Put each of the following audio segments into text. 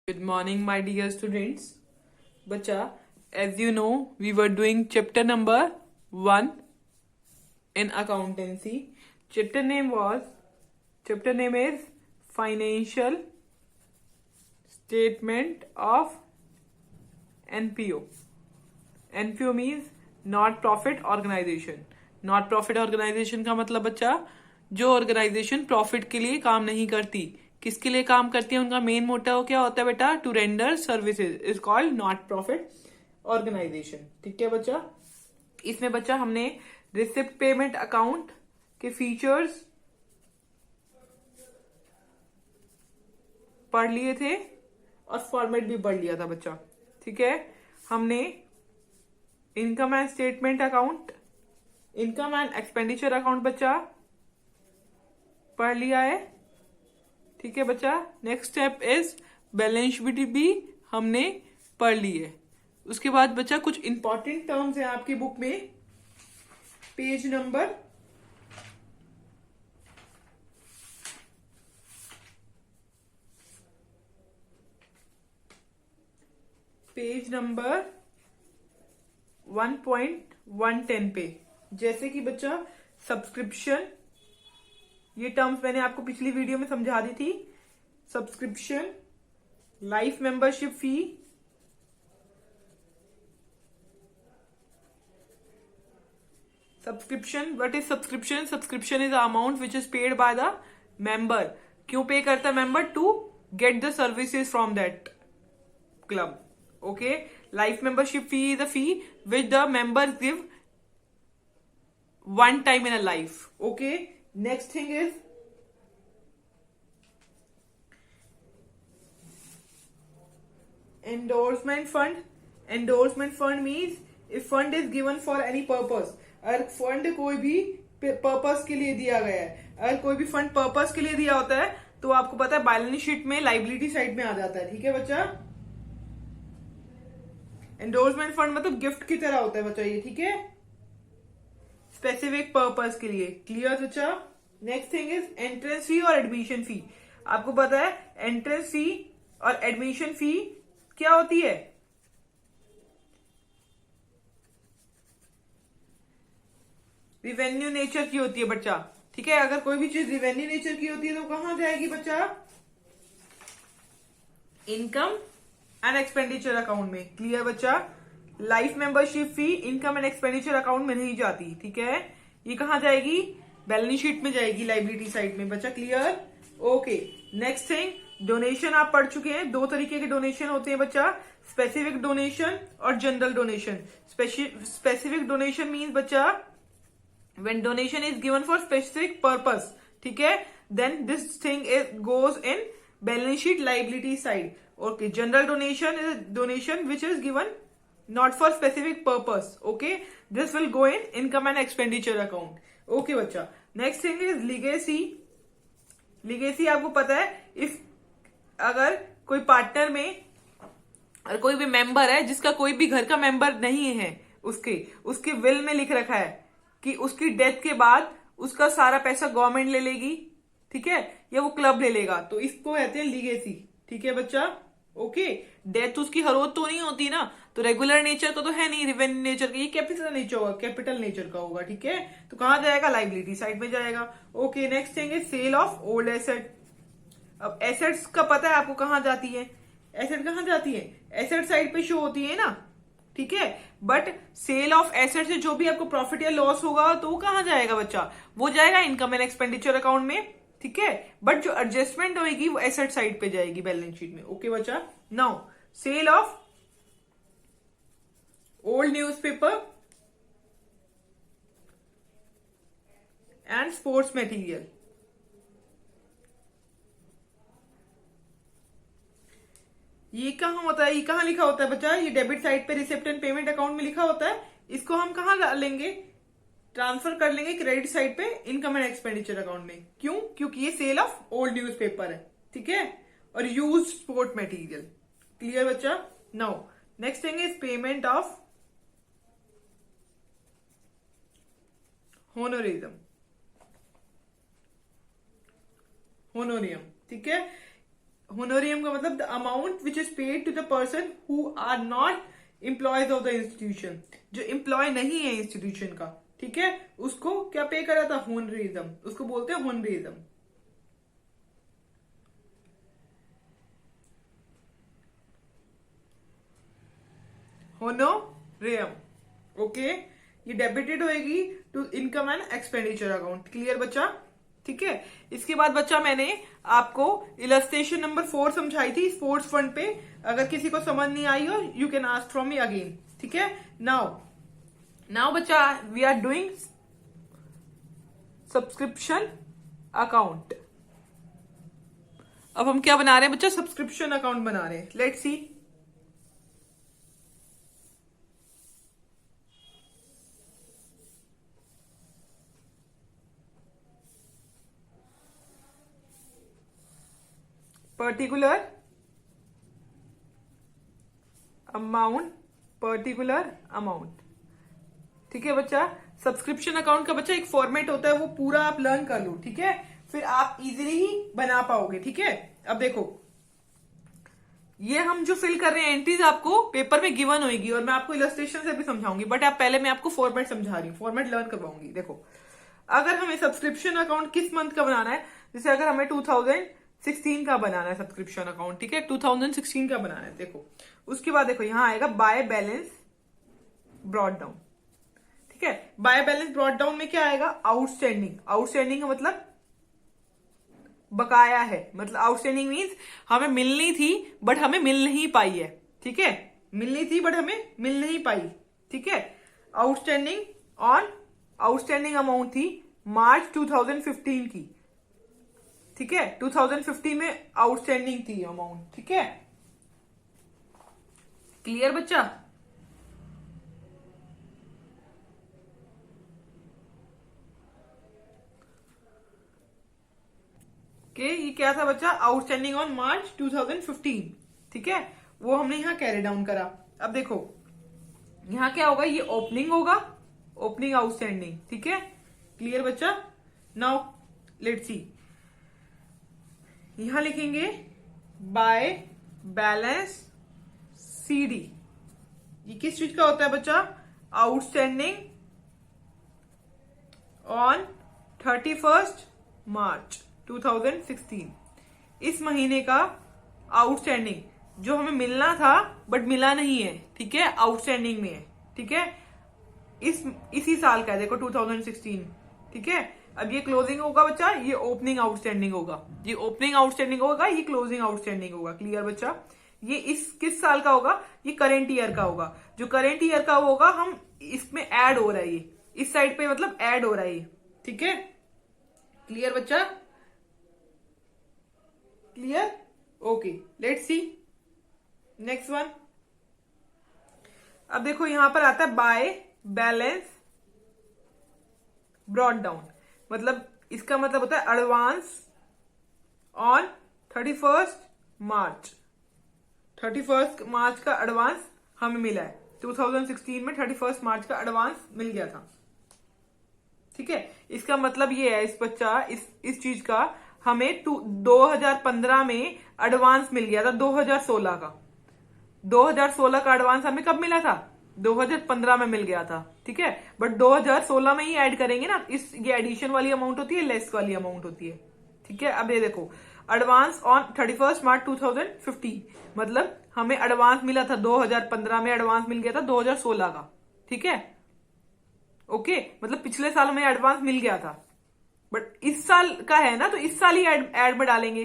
Good morning, my dear students. Bacha, as you know, we were doing chapter number 1 in accountancy. Chapter name is Financial Statement of NPO. NPO means Not Profit Organization. Not Profit Organization का मतलब बच्चा, जो organisation profit के लिए काम नहीं करती, किसके लिए काम करती है, उनका मेन मोटिव क्या होता है बेटा? To render services is called not profit organisation. ठीक है बच्चा. इसमें बच्चा हमने रिसिप्ट पेमेंट अकाउंट के फीचर्स पढ़ लिए थे और फॉर्मेट भी पढ़ लिया था बच्चा. ठीक है. हमने income and statement account, income and expenditure account बच्चा पढ़ लिया है. ठीक है बच्चा. Next step is balance sheet भी हमने पढ़ ली है. उसके बाद बच्चा कुछ इंपॉर्टेंट टर्म्स हैं आपकी बुक में. पेज नंबर 1.110 पे, जैसे कि बच्चा सब्सक्रिप्शन, ये टर्म्स मैंने आपको पिछली वीडियो में समझा दी थी. Subscription, life membership fee, subscription. What is subscription? Subscription is the amount which is paid by the member. क्यों पे करता है member? To get the services from that club. Okay. Life membership fee is the fee which the members give one time in a life. Okay. Next thing is endorsement fund. Endorsement fund means if fund is given for any purpose. अगर fund कोई भी purpose के लिए दिया गया है, अगर कोई भी फंड पर्पस के लिए दिया होता है तो आपको पता है बैलेंस शीट में लाइबिलिटी साइड में आ जाता है. ठीक है बच्चा. एंडोर्समेंट फंड मतलब गिफ्ट की तरह होता है बच्चा ये. ठीक है. स्पेसिफिक पर्पस के लिए. क्लियर बच्चा. Next thing is entrance fee और एडमिशन फी. आपको पता है एंट्रेंस फी और एडमिशन फी क्या होती है? रिवेन्यू नेचर की होती है बच्चा. ठीक है. अगर कोई भी चीज रिवेन्यू नेचर की होती है तो कहां जाएगी बच्चा? इनकम एंड एक्सपेंडिचर अकाउंट में. क्लियर बच्चा. Life membership fee income and expenditure account में नहीं जाती. ठीक है. ये कहां जाएगी? बैलेंस शीट में जाएगी, लाइबिलिटी साइड में बच्चा. Clear. Okay. Next thing, donation आप पढ़ चुके हैं. दो तरीके के डोनेशन होते हैं बच्चा, स्पेसिफिक डोनेशन और general donation. Specific donation means बच्चा when donation is given for specific purpose. ठीक है. Then this thing goes in balance sheet liability side. Okay. General donation is donation which is given not for specific purpose. Okay. This will go in income and expenditure account. Okay बच्चा. Next thing is legacy. Legacy आपको पता है, if अगर कोई partner में और कोई भी मेंबर है जिसका कोई भी घर का मेंबर नहीं है, उसके विल में लिख रखा है कि उसकी डेथ के बाद उसका सारा पैसा गवर्नमेंट ले लेगी. ठीक है. या वो क्लब ले लेगा, तो इसको कहते हैं लीगेसी. ठीक है बच्चा. ओके. डेथ उसकी हर रोज तो नहीं होती ना, तो रेगुलर नेचर का तो है नहीं, रिवेन्यू नेचर का. ये कैपिटल नेचर होगा, कैपिटल नेचर का होगा. ठीक है. तो कहां जाएगा? लाइबिलिटी साइड में जाएगा. ओके. नेक्स्ट थिंग है सेल ऑफ ओल्ड एसेट. अब एसेट्स का पता है आपको कहां जाती है? एसेट कहां जाती है? एसेट साइड पे शो होती है ना. ठीक है. बट सेल ऑफ एसेट से जो भी आपको प्रॉफिट या लॉस होगा तो वो कहां जाएगा बच्चा? वो जाएगा इनकम एंड एक्सपेंडिचर अकाउंट में. ठीक है. बट जो एडजस्टमेंट होगी वो एसेट साइड पे जाएगी बैलेंस शीट में. ओके बच्चा. Now sale of old newspaper and sports material. ये कहां होता है? ये कहां लिखा होता है बच्चा? ये डेबिट साइड पे रिसिप्ट एंड पेमेंट अकाउंट में लिखा होता है. इसको हम कहां डालेंगे? ट्रांसफर कर लेंगे क्रेडिट साइड पे इनकम एंड एक्सपेंडिचर अकाउंट में. क्यों? क्योंकि ये सेल ऑफ ओल्ड न्यूज़पेपर है. ठीक है. और यूज स्पोर्ट मटेरियल. क्लियर बच्चा. Now next thing is payment of honorarium. ठीक है. होनोरियम का मतलब the amount which is paid to the person who are not employees of the institution, जो एम्प्लॉय नहीं है इंस्टीट्यूशन का, ठीक है, उसको क्या पे करा था, होनरिज्म, उसको बोलते हैं होनरिज्म। होनोरियम, ओके, ये डेबिटेड होएगी to income and expenditure account. Clear बच्चा, ठीक है। इसके बाद बच्चा मैंने आपको इलस्ट्रेशन नंबर 4 समझाई थी स्पोर्ट्स फंड पे। अगर किसी को समझ नहीं आई हो you can ask from me again, ठीक है। नाउ बच्चा we are doing subscription account. अब हम क्या बना रहे हैं बच्चा, सब्सक्रिप्शन अकाउंट बना रहे हैं। Let's see. पर्टिकुलर अमाउंट, ठीक है बच्चा। सब्सक्रिप्शन अकाउंट का बच्चा एक फॉर्मेट होता है, वो पूरा आप लर्न कर लो, ठीक है, फिर आप इजीली ही बना पाओगे, ठीक है। अब देखो ये हम जो फिल कर रहे हैं एंट्रीज आपको पेपर में गिवन होगी और मैं आपको इलस्ट्रेशन से भी समझाऊंगी, बट आप पहले मैं आपको फॉर्मेट समझा रही हूँ, फॉर्मेट लर्न करवाऊंगी। देखो अगर हमें सब्सक्रिप्शन अकाउंट किस मंथ का बनाना है, जैसे अगर हमें 2016 का बनाना है सब्सक्रिप्शन अकाउंट, ठीक है, 2016 का बनाना है। देखो उसके बाद देखो यहां आएगा बाय बैलेंस ब्रॉट डाउन, ठीक है। बाय बैलेंस ब्रॉट डाउन में क्या आएगा, आउटस्टैंडिंग का मतलब बकाया है, मतलब आउटस्टैंडिंग मीन्स हमें मिलनी थी बट हमें मिल नहीं पाई है, ठीक है, मिलनी थी बट हमें मिल नहीं पाई, ठीक है। आउटस्टैंडिंग अमाउंट थी मार्च 2015 की, ठीक है, 2015 में आउटस्टैंडिंग थी अमाउंट, ठीक है। क्लियर बच्चा, ये क्या था बच्चा, आउटस्टैंडिंग ऑन मार्च 2015, ठीक है, वो हमने यहां कैरी डाउन करा। अब देखो यहां क्या होगा, ये ओपनिंग होगा, ओपनिंग आउटस्टैंडिंग, ठीक है। क्लियर बच्चा। नाउ लेट्स सी, यहां लिखेंगे बाय बैलेंस सीडी। ये किस चीज का होता है बच्चा, आउटस्टैंडिंग ऑन 31 मार्च 2016। इस महीने का आउटस्टैंडिंग जो हमें मिलना था बट मिला नहीं है, ठीक है, आउटस्टैंडिंग में है, ठीक है, इसी साल का है, देखो 2016, ठीक है। अब ये क्लोजिंग होगा बच्चा, ये ओपनिंग आउटस्टैंडिंग होगा, ये ओपनिंग आउटस्टैंडिंग होगा, ये क्लोजिंग आउटस्टैंडिंग होगा। क्लियर बच्चा, ये इस किस साल का होगा, ये करेंट ईयर का होगा। जो करेंट ईयर का होगा हम इसमें ऐड हो रहा है, ये इस साइड पे मतलब ऐड हो रहा है, ठीक है। क्लियर बच्चा, clear, okay. Let's see next one. अब देखो यहां पर आता है बाय बैलेंस ब्रॉट डाउन, मतलब इसका मतलब होता है एडवांस ऑन 31 मार्च। 31 मार्च का एडवांस हमें मिला है, 2016 में 31 मार्च का एडवांस मिल गया था, ठीक है। इसका मतलब ये है इस बच्चा, इस चीज का हमें 2015 में एडवांस मिल गया था, 2016 का 2016 का एडवांस हमें कब मिला था, 2015 में मिल गया था, ठीक है। बट 2016 में ही ऐड करेंगे ना, ये एडिशन वाली अमाउंट होती है, लेस वाली अमाउंट होती है, ठीक है। अब ये देखो एडवांस ऑन 31 मार्च 2015, मतलब हमें एडवांस मिला था 2015 में, एडवांस मिल गया था 2016 का, ठीक है, ओके। मतलब पिछले साल हमें एडवांस मिल गया था बट इस साल का है ना, तो इस साल ही ऐड में डालेंगे,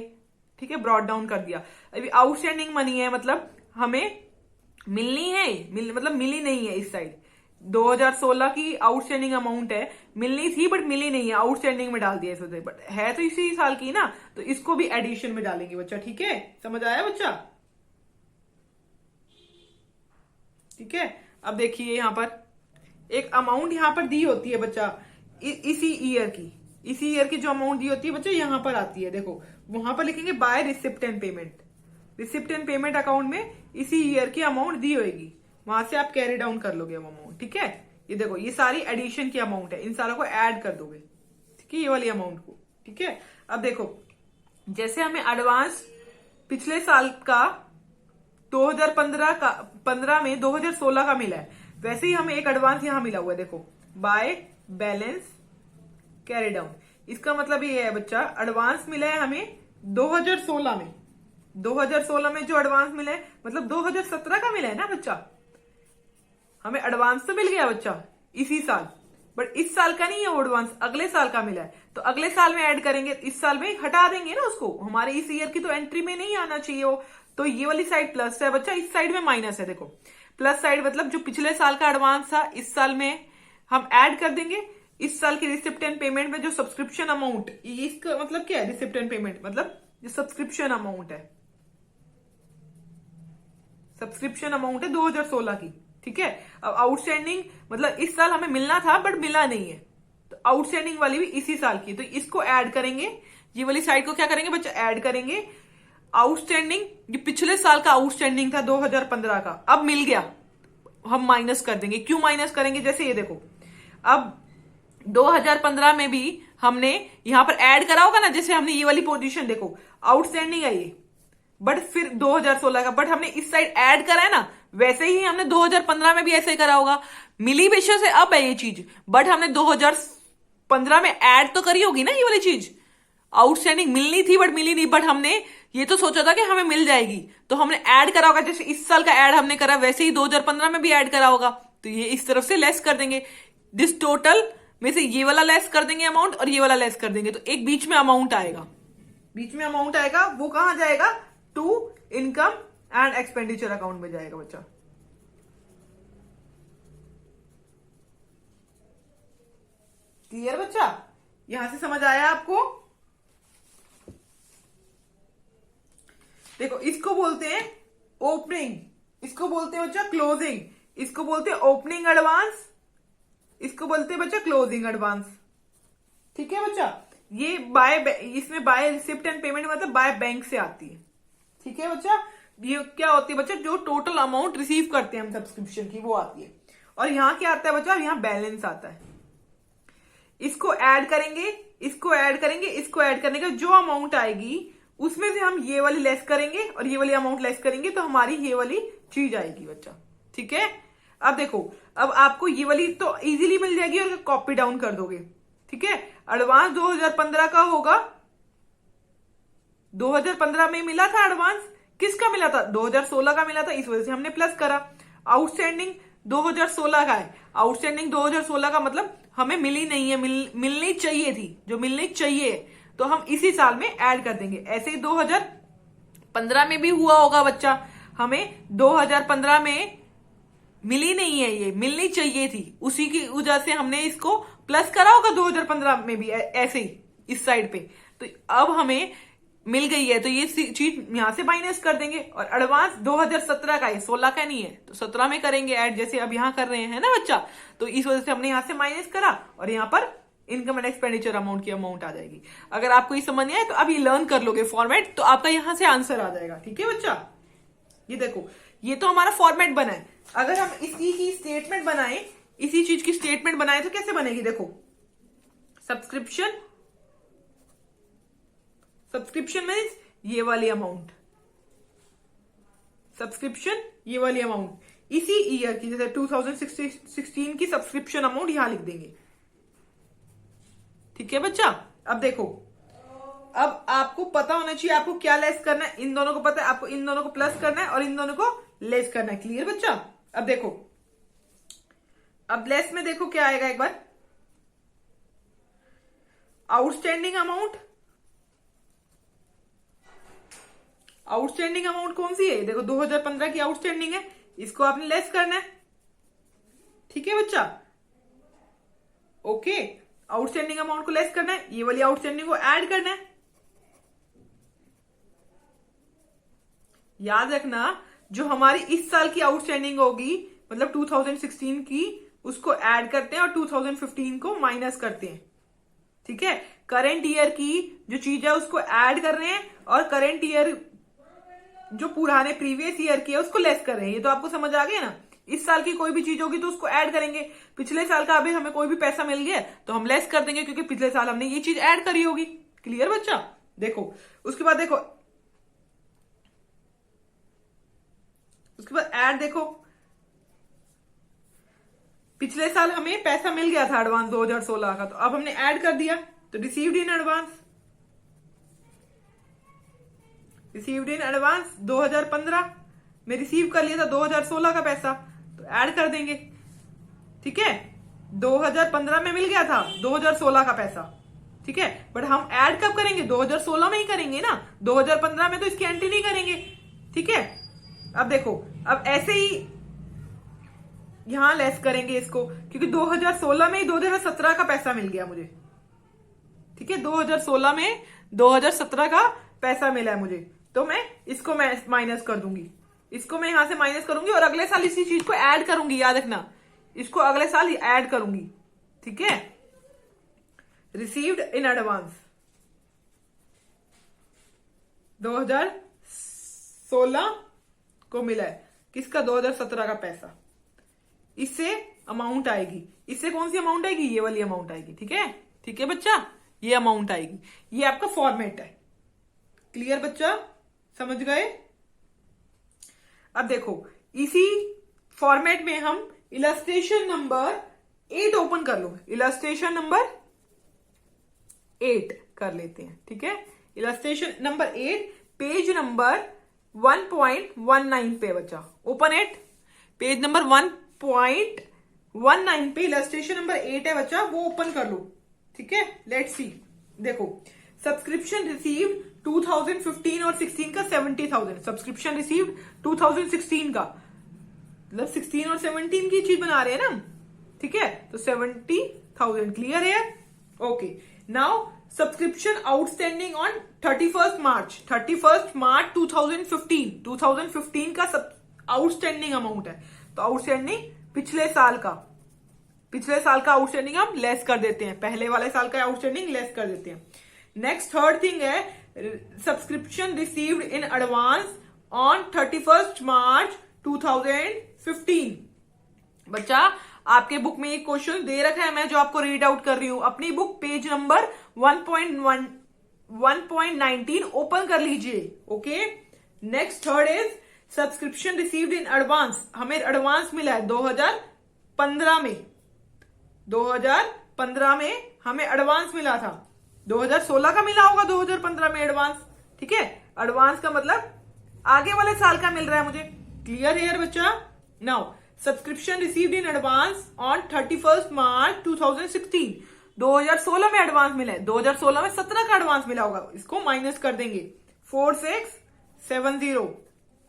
ठीक है, ब्रॉट डाउन कर दिया। अभी आउटस्टैंडिंग मनी है, मतलब हमें मिलनी है, मतलब मिली नहीं है इस साइड। 2016 की आउटस्टैंडिंग अमाउंट है, मिलनी थी बट मिली नहीं है, आउटस्टैंडिंग में डाल दिया इसमें, बट है तो इसी साल की ना, तो इसको भी एडिशन में डालेंगे बच्चा, ठीक है। समझ आया बच्चा, ठीक है। अब देखिए यहां पर एक अमाउंट यहां पर दी होती है बच्चा, इसी ईयर की जो अमाउंट दी होती है बच्चा यहां पर आती है, देखो वहां पर लिखेंगे by receipt and payment. Receipt and payment account में इसी ईयर की अमाउंट दी होगी, वहां से आप कैरी डाउन कर लोगे वो अमाउंट, ठीक है। ये देखो ये सारी एडिशन की अमाउंट है, इन सारों को ऐड कर दोगे, ठीक है, ये वाली अमाउंट को, ठीक है। अब देखो जैसे हमें एडवांस पिछले साल का 2015 में 2016 का मिला है, वैसे ही हमें एक एडवांस यहां मिला हुआ है। देखो, बाय बैलेंस कैरी डाउन, इसका मतलब ये है बच्चा, एडवांस मिला है हमें 2016 में। 2016 में जो एडवांस मिला है मतलब 2017 का मिला है ना बच्चा, हमें एडवांस तो मिल गया बच्चा इसी साल, बट इस साल का नहीं है वो एडवांस, अगले साल का मिला है। तो अगले साल में ऐड करेंगे, इस साल में हटा देंगे ना उसको, हमारे इस ईयर की तो एंट्री में नहीं आना चाहिए वो। तो ये वाली साइड प्लस है बच्चा, इस साइड में माइनस है। देखो, प्लस साइड मतलब जो पिछले साल का एडवांस था इस साल में हम ऐड कर देंगे। इस साल की रिसिप्ट एंड पेमेंट में जो सब्सक्रिप्शन अमाउंट, इसका मतलब क्या है, रिसिप्ट एंड पेमेंट मतलब जो सब्सक्रिप्शन अमाउंट है, सब्सक्रिप्शन अमाउंट है 2016 की, ठीक है। अब आउटस्टैंडिंग मतलब इस साल हमें मिलना था बट मिला नहीं है, तो आउटस्टैंडिंग वाली भी इसी साल की, तो इसको ऐड करेंगे। ये वाली साइड को क्या करेंगे बच्चा, ऐड करेंगे। आउटस्टैंडिंग, ये पिछले साल का आउटस्टैंडिंग था 2015 का, अब मिल गया, हम माइनस कर देंगे। क्यों माइनस करेंगे, जैसे ये देखो, अब 2015 में भी हमने यहां पर ऐड करा होगा ना, जैसे हमने ये वाली पोजीशन देखो, आउटस्टैंडिंग है ये, बट फिर 2016 का, बट हमने इस साइड ऐड करा है ना, वैसे ही हमने 2015 में भी ऐसे ही करा होगा। मिली बेशक से अब है ये चीज, बट हमने 2015 में ऐड तो करी होगी ना ये वाली चीज। आउटस्टैंडिंग मिलनी थी बट मिली नहीं, बट हमने ये तो सोचा था कि हमें मिल जाएगी, तो हमने ऐड करा होगा, जैसे इस साल का ऐड हमने करा वैसे ही 2015 में भी ऐड करा होगा। तो ये इस तरफ से लेस कर देंगे, दिस टोटल में से ये वाला लेस कर देंगे अमाउंट, और ये वाला लेस कर देंगे, तो एक बीच में अमाउंट आएगा। बीच में अमाउंट आएगा, वो कहां जाएगा, to income and expenditure account में जाएगा बच्चा। क्लियर बच्चा, यहां से समझ आया आपको। देखो, इसको बोलते हैं ओपनिंग, इसको बोलते हैं बच्चा क्लोजिंग, इसको बोलते हैं ओपनिंग एडवांस, इसको बोलते हैं बच्चा क्लोजिंग एडवांस, ठीक है बच्चा। ये बाय, इसमें बाय रिसिप्ट एंड पेमेंट मतलब बाय बैंक से आती है, ठीक है बच्चा। ये क्या होती है बच्चा, जो टोटल अमाउंट रिसीव करते हैं हम सब्सक्रिप्शन की, वो आती है। और यहां क्या आता है बच्चा, यहां बैलेंस आता है। इसको ऐड करेंगे, इसको ऐड करेंगे, इसको ऐड करने का जो अमाउंट आएगी उसमें से हम ये वाली लेस करेंगे और ये वाली अमाउंट लेस करेंगे, तो हमारी ये वाली चीज आएगी बच्चा, ठीक है। अब देखो, अब आपको ये वाली तो इजीली मिल जाएगी और कॉपी डाउन कर दोगे, ठीक है। एडवांस 2015 का होगा, 2015 में मिला था एडवांस, किसका मिला था, 2016 का मिला था, इस वजह से हमने प्लस करा। आउटस्टैंडिंग 2016 का है, आउटस्टैंडिंग 2016 का मतलब हमें मिली नहीं है, मिलनी चाहिए थी, जो मिलनी चाहिए, तो हम इसी साल में ऐड कर देंगे। ऐसे ही 2015 में भी हुआ होगा बच्चा, हमें 2015 में मिली नहीं है, ये मिलनी चाहिए थी, उसी की वजह से हमने इसको प्लस करा होगा 2015 में भी ऐसे ही इस साइड पे। तो अब हमें मिल गई है, तो ये चीज यहां से माइनस कर देंगे। और एडवांस 2017 का है, 16 का नहीं है, तो 17 में करेंगे ऐड, जैसे अब यहां कर रहे हैं ना बच्चा। तो इस वजह से हमने यहां से माइनस करा और यहां पर इनकम एंड एक्सपेंडिचर अमाउंट की अमाउंट आ जाएगी। अगर आपको ये समझ नहीं आए तो अभी लर्न कर लोगे फॉर्मेट, तो आपका यहां से आंसर आ जाएगा, ठीक है बच्चा। ये देखो, ये तो हमारा फॉर्मेट बना है। अगर हम इसी की स्टेटमेंट बनाएं, इसी चीज की स्टेटमेंट बनाए तो कैसे बनेगी, देखो, सब्सक्रिप्शन, सब्सक्रिप्शन मीन्स ये वाली अमाउंट, सब्सक्रिप्शन ये वाली अमाउंट इसी ईयर की, जैसे 2016 की सब्सक्रिप्शन अमाउंट यहां लिख देंगे, ठीक है बच्चा। अब देखो, अब आपको पता होना चाहिए आपको क्या लेस करना है, इन दोनों को पता है, आपको इन दोनों को प्लस करना है और इन दोनों को लेस करना है। क्लियर बच्चा। अब देखो, अब लेस में देखो क्या आएगा, एक बार आउटस्टैंडिंग अमाउंट, आउटस्टैंडिंग अमाउंट कौन सी है, देखो 2015 की आउटस्टैंडिंग है, इसको आपने लेस करना है, ठीक है बच्चा। ओके, आउटस्टैंडिंग अमाउंट को लेस करना है, ये वाली आउटस्टैंडिंग को ऐड करना है। याद रखना, जो हमारी इस साल की आउटस्टैंडिंग होगी मतलब 2016 की, उसको ऐड करते हैं और 2015 को माइनस करते हैं, ठीक है। करंट ईयर की जो चीज है उसको ऐड कर रहे हैं और करंट ईयर जो पुराने प्रीवियस ईयर की है उसको लेस कर रहे हैं। ये तो आपको समझ आ गया ना। इस साल की कोई भी चीज होगी तो उसको ऐड करेंगे, पिछले साल का अभी हमें कोई भी पैसा मिल गया तो हम लेस कर देंगे क्योंकि पिछले साल हमने ये चीज ऐड करी होगी। क्लियर बच्चा। देखो, उसके बाद देखो ऐड देखो, पिछले साल हमें पैसा मिल गया था एडवांस 2016 का, तो अब हमने ऐड कर दिया, तो received in advance, received in advance 2015 में रिसीव कर लिया था 2016 का पैसा, तो ऐड कर देंगे। ठीक है, 2015 में मिल गया था 2016 का पैसा, ठीक है, बट हम ऐड कब करेंगे? 2016 में ही करेंगे ना, 2015 में तो इसकी एंट्री नहीं करेंगे। ठीक है, अब देखो, अब ऐसे ही यहां लेस करेंगे इसको, क्योंकि 2016 में ही 2017 का पैसा मिल गया मुझे। ठीक है, 2016 में 2017 का पैसा मिला है मुझे, तो मैं इसको मैं माइनस कर दूंगी, इसको मैं यहां से माइनस करूंगी और अगले साल इसी चीज को ऐड करूंगी। याद रखना, इसको अगले साल ही ऐड करूंगी। ठीक है, रिसीव्ड इन एडवांस 2016 को मिला है, किसका? 2017 का पैसा। इससे अमाउंट आएगी, इससे कौन सी अमाउंट आएगी? ये वाली अमाउंट आएगी। ठीक है, ठीक है बच्चा, ये अमाउंट आएगी। ये आपका फॉर्मेट है। क्लियर बच्चा, समझ गए? अब देखो, इसी फॉर्मेट में हम इलस्ट्रेशन नंबर 8 ओपन कर लो, इलस्ट्रेशन नंबर 8 कर लेते हैं। ठीक है, इलस्ट्रेशन नंबर 8 पेज नंबर 1.19 पे बच्चा, ओपन 8 पेज नंबर 1.19 पे इलस्ट्रेशन नंबर 8 है बच्चा, वो ओपन कर लो। ठीक है, लेट्स सी। देखो, सब्सक्रिप्शन रिसीव्ड 2015 और 16 का 70,000, सब्सक्रिप्शन रिसीव्ड 2016 का, मतलब 16 और 17 की चीज बना रहे हैं ना। ठीक है, तो 70,000 क्लियर है। Okay, now subscription outstanding on 31st मार्च 2015 का आउटस्टैंडिंग अमाउंट है, तो आउटस्टैंडिंग पिछले साल का आउटस्टैंडिंग हम लेस कर देते हैं, पहले वाले साल का आउटस्टैंडिंग लेस कर देते हैं। नेक्स्ट थर्ड थिंग है subscription received in advance on 31st मार्च 2015। बच्चा, आपके बुक में एक क्वेश्चन दे रखा है, मैं जो आपको रीड आउट कर रही हूं, अपनी बुक पेज नंबर 1.19 ओपन कर लीजिए। Okay, next third is subscription received in advance, हमें एडवांस मिला है 2015 में, 2015 में हमें एडवांस मिला था, 2016 का मिला होगा 2015 में एडवांस। ठीक है, एडवांस का मतलब आगे वाले साल का मिल रहा है मुझे। क्लियर है यार बच्चा? Now subscription received in advance on 31st March 2016, 2016 में एडवांस मिला है, 2016 में 17 का एडवांस मिला होगा, इसको माइनस कर देंगे 4670।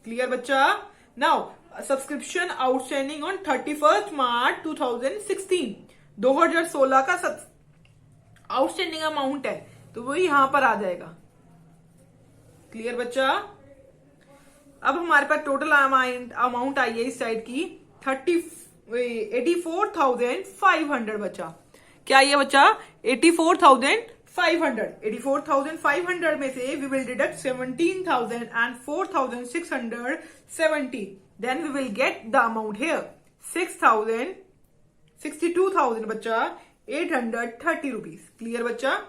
क्लियर बच्चा? Now subscription outstanding on 31st March 2016, 2016 का आउटस्टैंडिंग अमाउंट है, तो वो यहां पर आ जाएगा। क्लियर बच्चा? अब हमारे पास टोटल अमाउंट आई है इस साइड की 84,500 बच्चा। क्या ये बच्चा? 84,500। 84,500 में से we will deduct 17,000 and 4,670, then we will get the amount here 62,000 बच्चा 830 रुपीज। क्लियर बच्चा?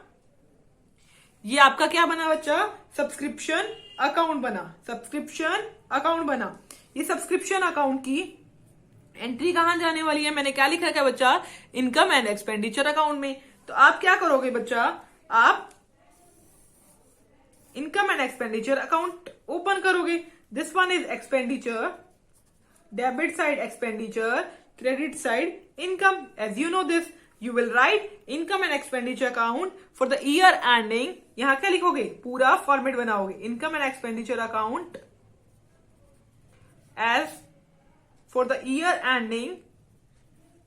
ये आपका क्या बना बच्चा? सब्सक्रिप्शन अकाउंट बना, सब्सक्रिप्शन अकाउंट बना। ये सब्सक्रिप्शन अकाउंट की एंट्री कहां जाने वाली है? मैंने क्या लिखा है बच्चा? इनकम एंड एक्सपेंडिचर अकाउंट में। तो आप क्या करोगे बच्चा? आप income and expenditure account open करोगे। This one is expenditure, debit side expenditure, credit side income. As you know this, you will write income and expenditure account for the year ending। यहां क्या लिखोगे? पूरा फॉर्मेट बनाओगे, income and expenditure account as for the year ending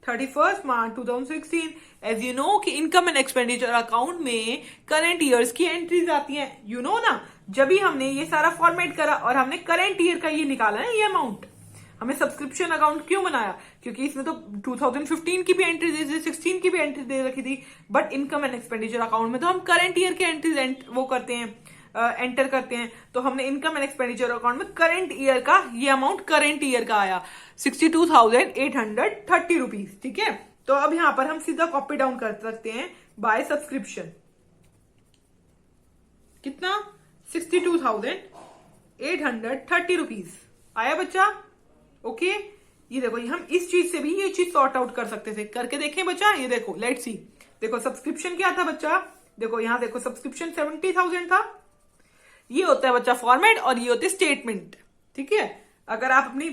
31st March 2016। As you know कि income and expenditure account में current years की entries आती हैं, यू नो ना। जब भी हमने ये सारा फॉर्मेट करा और हमने करंट ईयर का ये निकाला ना, ये अमाउंट हमें सब्सक्रिप्शन अकाउंट क्यों बनाया? क्योंकि इसमें तो 2015 की भी एंट्री दे दी, 16 की भी एंट्री दे रखी थी, but income and expenditure account में तो हम करंट ईयर के एंट्रीज वो करते हैं, एंटर करते हैं। तो हमने इनकम एंड एक्सपेंडिचर अकाउंट में करंट ईयर का ये अमाउंट करंट ईयर का आया 62,830 रुपीज। ठीक है, तो अब यहां पर हम सीधा कॉपी डाउन कर सकते हैं बाय सब्सक्रिप्शन। कितना? 62,830 रुपीज आया बच्चा? ओके, ये देखो हम इस चीज से भी ये चीज सॉर्ट आउट कर सकते थे। करके देखें बच्चा, ये देखो लेट्स सी। देखो सब्सक्रिप्शन क्या था बच्चा, देखो यहां देखो सब्सक्रिप्शन 70,000 था। ये होता है बच्चा फॉर्मेट और ये होते हैं स्टेटमेंट। ठीक है, अगर आप अपनी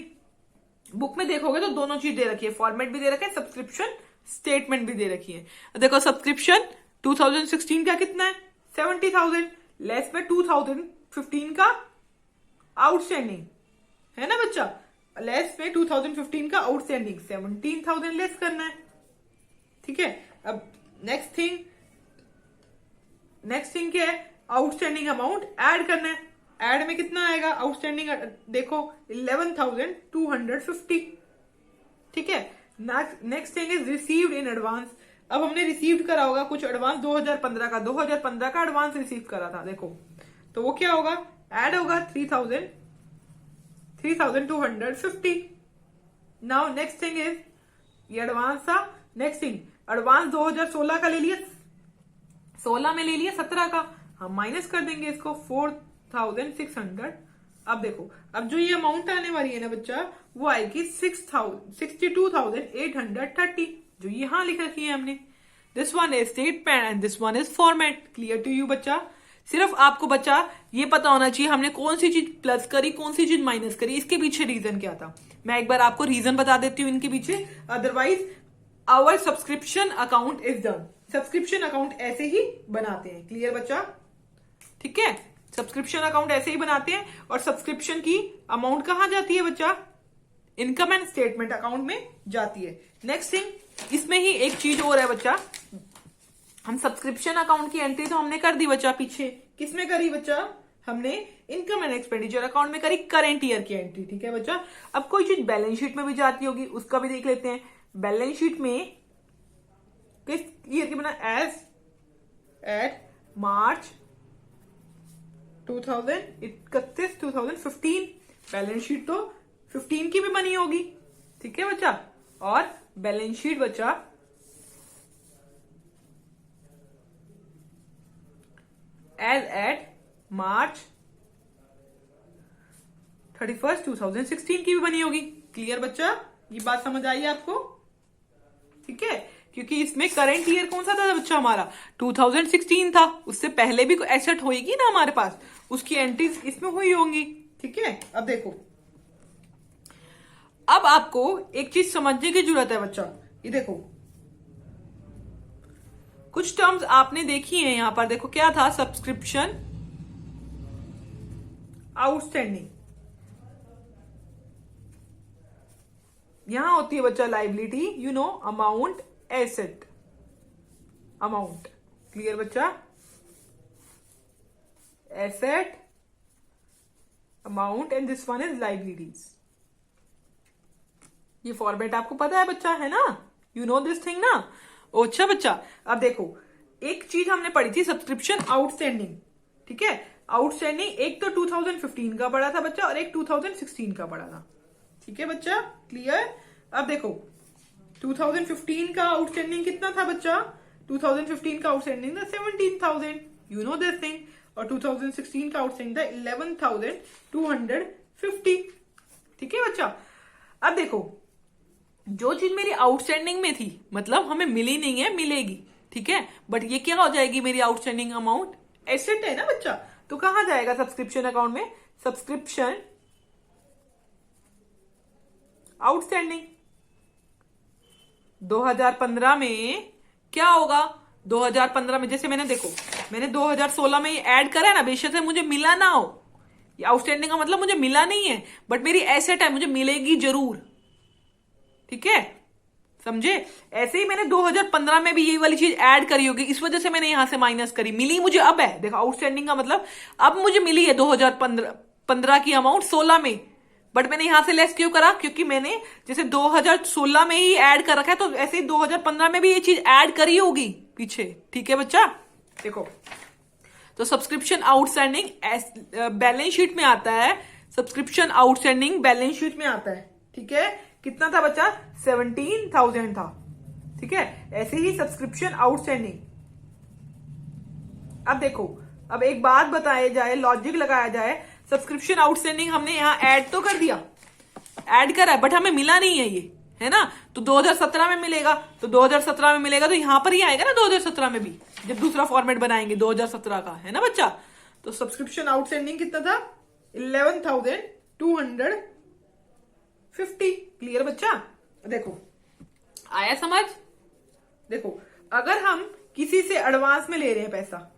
बुक में देखोगे तो दोनों चीज दे रखी है, फॉर्मेट भी दे रखे है, सब्सक्रिप्शन स्टेटमेंट भी दे रखी है। देखो सब्सक्रिप्शन 2016 का कितना है 70,000, लेस में 2015 का आउटस्टैंडिंग है ना बच्चा, लेस में 2015 का आउटस्टैंडिंग 17,000 लेस करना है। ठीक है, अब नेक्स्ट थिंग क्या है, आउटस्टैंडिंग अमाउंट ऐड करना है। ऐड में कितना आएगा आउटस्टैंडिंग, देखो 11,250। ठीक है, next thing is received in advance. अब हमने रिसीव्ड करा होगा कुछ एडवांस 2015 का एडवांस रिसीव करा था, देखो तो वो क्या होगा, ऐड होगा 3,250। नाउ नेक्स्ट थिंग इज, ये एडवांस था। नेक्स्ट थिंग, एडवांस 2016 का ले लिया, 16 में ले लिया 17 का, हम माइनस कर देंगे इसको 4,600। अब देखो, अब जो ये अमाउंट आने वाली है ना बच्चा, वो आएगी 62,830, जो यहां लिख रखी है हमने। This one is statement and this one is format. Clear to you बच्चा? सिर्फ आपको बच्चा ये पता होना चाहिए हमने कौन सी चीज प्लस करी, कौन सी चीज माइनस करी, इसके पीछे रीजन क्या था। मैं एक बार आपको रीजन बता देती हूँ इनके पीछे, otherwise our subscription account is done. Subscription account ऐसे ही बनाते हैं। क्लियर बच्चा? ठीक है, सब्सक्रिप्शन अकाउंट ऐसे ही बनाते हैं और सब्सक्रिप्शन की अमाउंट कहां जाती है बच्चा, इनकम एंड स्टेटमेंट अकाउंट में जाती है। नेक्स्ट थिंग, इसमें ही एक चीज और है बच्चा, हम सब्सक्रिप्शन अकाउंट की एंट्री तो हमने कर दी बच्चा पीछे, किसमें करी बच्चा, हमने इनकम एंड एक्सपेंडिचर अकाउंट में करी करंट ईयर की एंट्री। ठीक है बच्चा, अब कोई चीज बैलेंस शीट में भी जाती होगी, उसका भी देख लेते हैं। बैलेंस शीट में किस ईयर की बना, as at March 2015। Balance sheet तो 15 की भी बनी होगी। ठीक है बच्चा, और बैलेंस शीट बच्चा एज एट मार्च 31, 2016 की भी बनी होगी। क्लियर बच्चा? ये बात समझ आई आपको? ठीक है, क्योंकि इसमें करंट ईयर कौन सा था बच्चा हमारा, 2016 था। उससे पहले भी कोई एसेट होगी ना हमारे पास, उसकी एंट्रीज इसमें हुई होंगी। ठीक है, अब देखो, अब आपको एक चीज समझने की जरूरत है बच्चा। ये देखो कुछ टर्म्स आपने देखी हैं यहां पर, देखो क्या था, सब्सक्रिप्शन आउटस्टैंडिंग, यहां होती है बच्चा liability, you know, amount, asset, amount. Clear बच्चा? Asset, amount and this one is liabilities. ये फॉर्मेट आपको पता है बच्चा, है ना, यू नो दिस थिंग ना। अच्छा बच्चा, अब देखो एक चीज हमने पढ़ी थी, सब्सक्रिप्शन आउटस्टैंडिंग। ठीक है, आउटस्टैंडिंग एक तो 2015 का पड़ा था बच्चा और एक 2016 का पड़ा था। ठीक है बच्चा? क्लियर? अब देखो 2015 का आउटस्टैंडिंग कितना था बच्चा, 2015 का आउटस्टैंडिंग था 17,000, यू नो दिस थिंग, और 2016 का आउटस्टैंडिंग था 11,250। ठीक है बच्चा? अब देखो जो चीज मेरी आउटस्टैंडिंग में थी, मतलब हमें मिली नहीं है, मिलेगी, ठीक है, बट ये क्या हो जाएगी मेरी आउटस्टैंडिंग अमाउंट, एसेट है ना बच्चा, तो कहां जाएगा सब्सक्रिप्शन अकाउंट में, सब्सक्रिप्शन आउटस्टैंडिंग। 2015 में क्या होगा, 2015 में जैसे मैंने देखो, मैंने 2016 में ये ऐड करा है ना, बेशक से मुझे मिला ना हो, ये आउटस्टैंडिंग का मतलब मुझे मिला नहीं है, बट मेरी एसेट है, मुझे मिलेगी जरूर। ठीक है, समझे? ऐसे ही मैंने 2015 में भी यही वाली चीज ऐड करी होगी, इस वजह से मैंने यहां से माइनस करी, मिली मुझे अब है। देखो आउटस्टैंडिंग का मतलब अब मुझे मिली है 2015 की अमाउंट 16 में, बट मैंने यहां से लेस क्यों करा, क्योंकि मैंने जैसे 2016 में ही ऐड कर रखा है, तो ऐसे ही 2015 में भी ये चीज ऐड करी होगी पीछे। ठीक है बच्चा? देखो तो सब्सक्रिप्शन आउटस्टैंडिंग बैलेंस शीट में आता है, सब्सक्रिप्शन आउटस्टैंडिंग बैलेंस शीट में आता है। ठीक है, कितना था बच्चा, 17,000 था। ठीक है, ऐसे ही सब्सक्रिप्शन आउटस्टैंडिंग। अब देखो, अब एक बात बताया जाए, लॉजिक लगाया जाए, सब्सक्रिप्शन आउटस्टैंडिंग हमने यहां ऐड तो कर दिया, ऐड करा है बट हमें मिला नहीं है ये, है ना। तो 2017 में मिलेगा, तो 2017 में मिलेगा तो यहां पर ही आएगा ना 2017 में भी, जब दूसरा फॉर्मेट बनाएंगे 2017 का, है ना बच्चा। तो सब्सक्रिप्शन आउटस्टैंडिंग कितना था, 11,250। क्लियर बच्चा। देखो आया समझ। देखो अगर हम किसी से एडवांस में ले रहे हैं पैसा,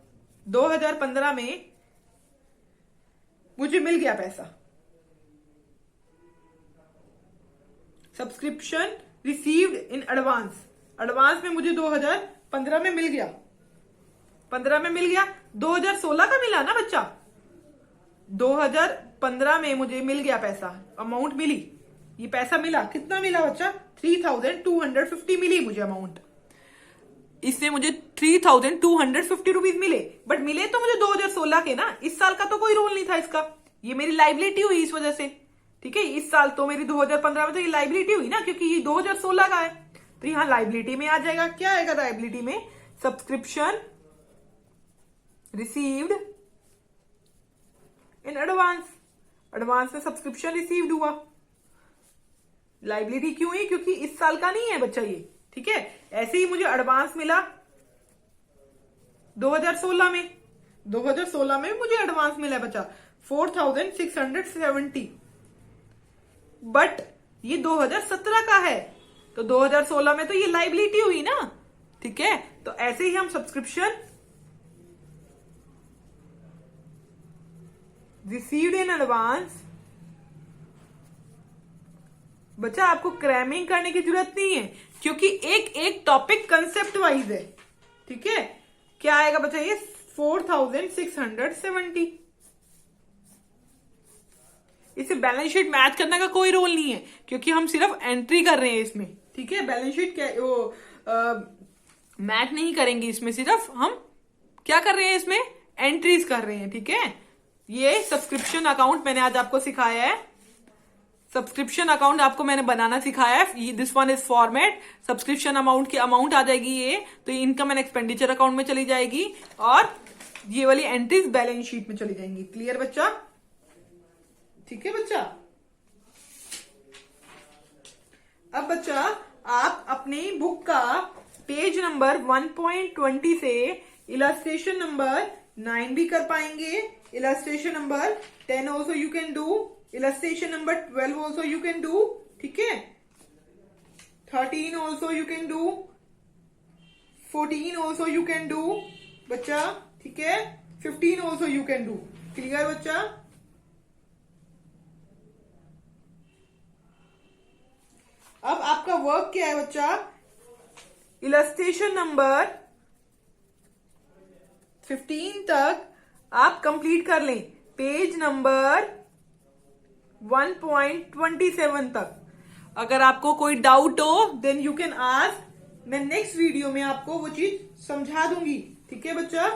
2015 में मुझे मिल गया पैसा, subscription received in advance, advance में मुझे 2015 में मिल गया, 15 में मिल गया, 2016 का मिला ना बच्चा, 2015 में मुझे मिल गया पैसा, अमाउंट मिली, ये पैसा मिला, कितना मिला बच्चा, 3,250 मिली मुझे अमाउंट। इससे मुझे 3,250 रुपीज मिले, बट मिले तो मुझे 2016 के ना, इस साल का तो कोई रोल नहीं था इसका, ये मेरी लाइबिलिटी हुई इस वजह से, ठीक है। इस साल तो मेरी 2015 में तो ये लाइबिलिटी हुई ना, क्योंकि ये 2016 का है, तो यहां लाइबिलिटी में आ जाएगा। क्या आएगा लाइबिलिटी में, subscription received in advance, advance में सब्सक्रिप्शन रिसीव्ड हुआ, लाइबिलिटी क्यों है, क्योंकि इस साल का नहीं है बच्चा ये, ठीक है। ऐसे ही मुझे एडवांस मिला 2016 में, 2016 में मुझे एडवांस मिला बच्चा 4,670, बट ये 2017 का है, तो 2016 में तो ये लाइबिलिटी हुई ना, ठीक है। तो ऐसे ही हम सब्सक्रिप्शन रिसीव्ड इन एडवांस, बच्चा आपको क्रैमिंग करने की जरूरत नहीं है, क्योंकि एक एक टॉपिक कंसेप्ट वाइज है, ठीक है। क्या आएगा बच्चा, ये 4,670, इसे बैलेंस शीट मैच करने का कोई रोल नहीं है, क्योंकि हम सिर्फ एंट्री कर रहे हैं इसमें, ठीक है। बैलेंस शीट मैच नहीं करेंगे इसमें, सिर्फ हम क्या कर रहे हैं, इसमें एंट्रीज कर रहे हैं, ठीक है। ये सब्सक्रिप्शन अकाउंट मैंने आज आपको सिखाया है, सब्सक्रिप्शन अकाउंट आपको मैंने बनाना सिखाया है। This one is format, subscription amount की अमाउंट आ जाएगी ये, तो ये इनकम एंड एक्सपेंडिचर अकाउंट में चली जाएगी, और ये वाली एंट्रीज बैलेंस शीट में चली जाएंगी। क्लियर बच्चा, ठीक है बच्चा। अब बच्चा आप अपनी बुक का पेज नंबर 1.20 से इलस्ट्रेशन नंबर 9 भी कर पाएंगे, illustration number 10 also you can do, illustration number 12 also you can do, ठीक है। 13 also you can do, 14 also you can do बच्चा, ठीक है। 15 also you can do. Clear बच्चा। अब आपका वर्क क्या है बच्चा, इलस्ट्रेशन नंबर 15 तक आप कंप्लीट कर लें, पेज नंबर 1.27 तक। अगर आपको कोई डाउट हो देन यू कैन आस्क, मैं नेक्स्ट वीडियो में आपको वो चीज समझा दूंगी, ठीक है बच्चा।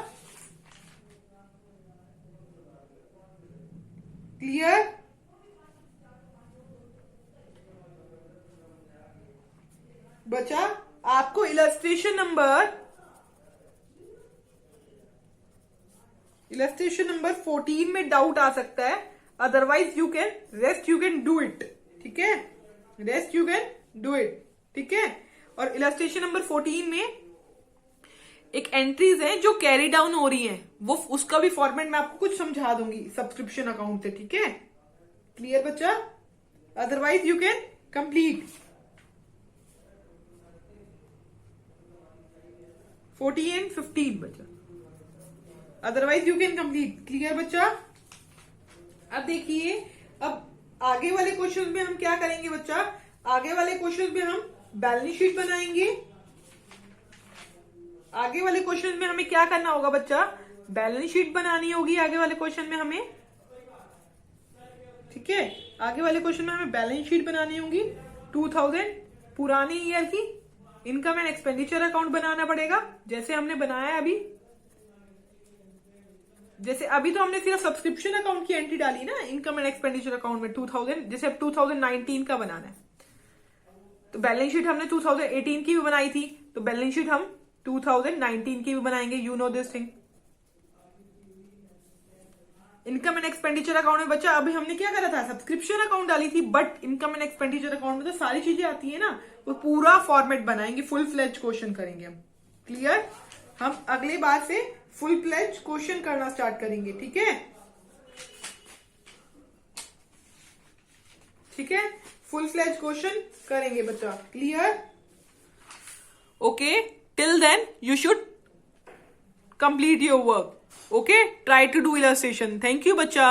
क्लियर। बच्चा आपको इलस्ट्रेशन नंबर 14 में डाउट आ सकता है, otherwise you can rest, you can do it, ठीक है। Rest you can do it, ठीक है। और इलस्ट्रेशन नंबर 14 में एक एंट्रीज है जो कैरी डाउन हो रही हैं, वो उसका भी फॉर्मेट मैं आपको कुछ समझा दूंगी सब्सक्रिप्शन अकाउंट से, ठीक है। क्लियर बच्चा। Otherwise you can complete 14 and 15 बच्चा, otherwise you can complete. Clear बच्चा। अब देखिए, अब आगे वाले क्वेश्चन में हम क्या करेंगे बच्चा, आगे वाले क्वेश्चन में हम बैलेंस शीट बनाएंगे। आगे वाले क्वेश्चन में हमें क्या करना होगा बच्चा, बैलेंस शीट बनानी होगी आगे वाले क्वेश्चन में हमें, ठीक है। आगे वाले क्वेश्चन में हमें बैलेंस शीट बनानी होगी 2000 पुरानी ईयर की, इनकम एंड एक्सपेंडिचर अकाउंट बनाना पड़ेगा जैसे हमने बनाया है अभी। जैसे अभी तो हमने सिर्फ सब्सक्रिप्शन अकाउंट की एंट्री डाली ना इनकम एंड एक्सपेंडिचर अकाउंट में 2000, जैसे अब 2019 का बनाना है तो बैलेंस शीट हमने 2018 की भी बनाई थी, तो बैलेंस शीट हम 2019 की भी बनाएंगे। You know this thing, income and expenditure account में बच्चा अभी हमने क्या करा था, सब्सक्रिप्शन अकाउंट डाली थी, but income and expenditure account में तो सारी चीजें आती है ना, तो पूरा फॉर्मेट बनाएंगे, फुल फ्लेज क्वेश्चन करेंगे हम। क्लियर? हम अगले बार से फुल फ्लेज क्वेश्चन करना स्टार्ट करेंगे। ठीक है, ठीक है, फुल फ्लेज क्वेश्चन करेंगे बच्चा। Clear? Okay, till then you should complete your work. Okay, try to do illustration. Thank you बच्चा।